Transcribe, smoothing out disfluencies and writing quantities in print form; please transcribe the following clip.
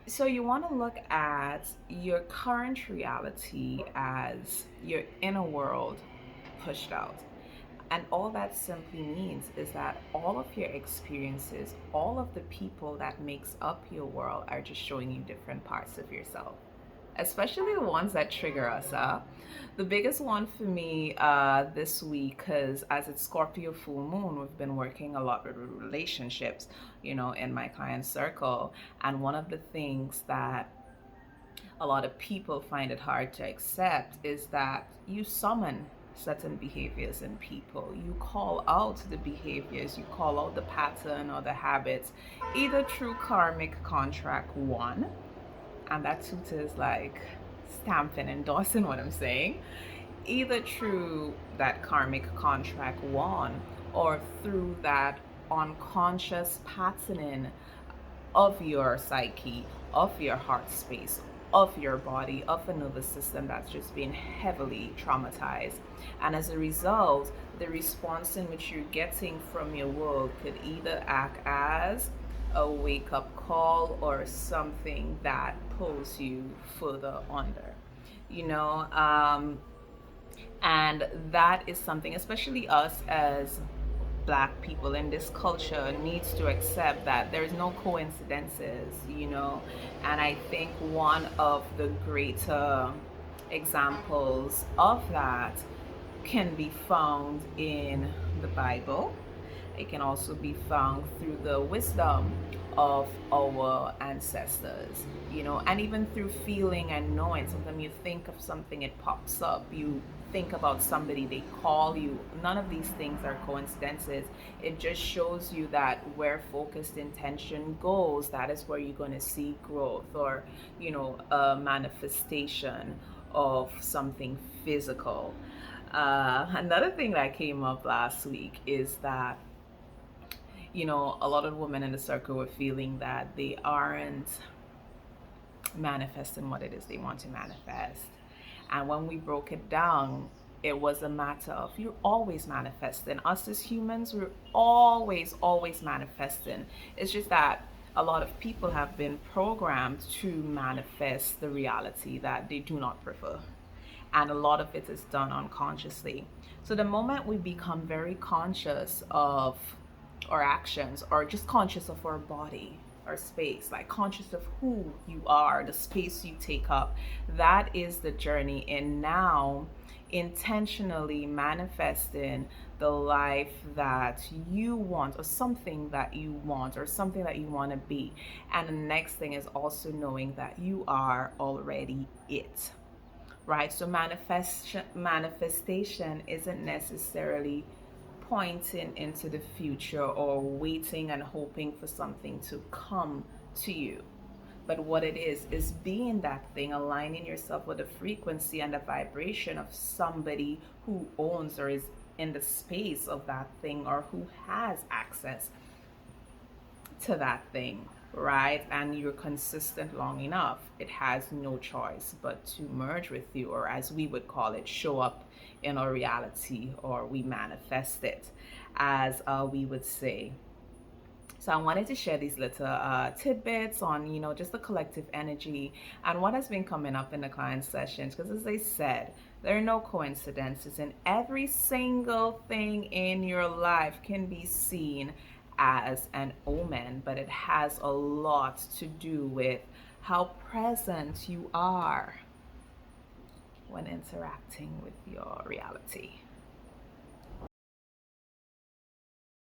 So you want to look at your current reality as your inner world pushed out. And all that simply means is that all of your experiences, all of the people that makes up your world are just showing you different parts of yourself, especially the ones that trigger us. The biggest one for me this week, because as it's Scorpio full moon, we've been working a lot with relationships, in my client circle. And one of the things that a lot of people find it hard to accept is that you summon certain behaviors in people. You call out the behaviors, you call out the pattern or the habits, either through karmic contract one, and that tutor is like stamping, endorsing what I'm saying, either through that karmic contract one or through that unconscious patterning of your psyche, of your heart space, of your body, of a nervous system that's just been heavily traumatized. And as a result, the response in which you're getting from your world could either act as a wake up call or something that pulls you further under. You know, um, and that is something, especially us as black people in this culture, needs to accept that there's no coincidences, and I think one of the greater examples of that can be found in the Bible. It can also be found through the wisdom of our ancestors, and even through feeling and knowing. Sometimes you think of something, it pops up. You think about somebody, they call you. None of these things are coincidences. It just shows you that where focused intention goes, that is where you're going to see growth or, a manifestation of something physical. Another thing that came up last week is that a lot of women in the circle were feeling that they aren't manifesting what it is they want to manifest. And when we broke it down, it was a matter of you're always manifesting. Us as humans, we're always manifesting. It's just that a lot of people have been programmed to manifest the reality that they do not prefer. And a lot of it is done unconsciously. So the moment we become very conscious of our actions or just conscious of our body, our space, like conscious of who you are, the space you take up, that is the journey in now intentionally manifesting the life that you want, or something that you want, or something that you want to be. And the next thing is also knowing that you are already it, right? So manifestation isn't necessarily pointing into the future or waiting and hoping for something to come to you. But what it is being that thing, aligning yourself with the frequency and the vibration of somebody who owns or is in the space of that thing, or who has access to that thing, right? And you're consistent long enough, it has no choice but to merge with you, or as we would call it, show up in our reality, or we manifest it, as we would say. So I wanted to share these little tidbits on, just the collective energy and what has been coming up in the client sessions. Because as I said, there are no coincidences, and every single thing in your life can be seen as an omen, but it has a lot to do with how present you are when interacting with your reality.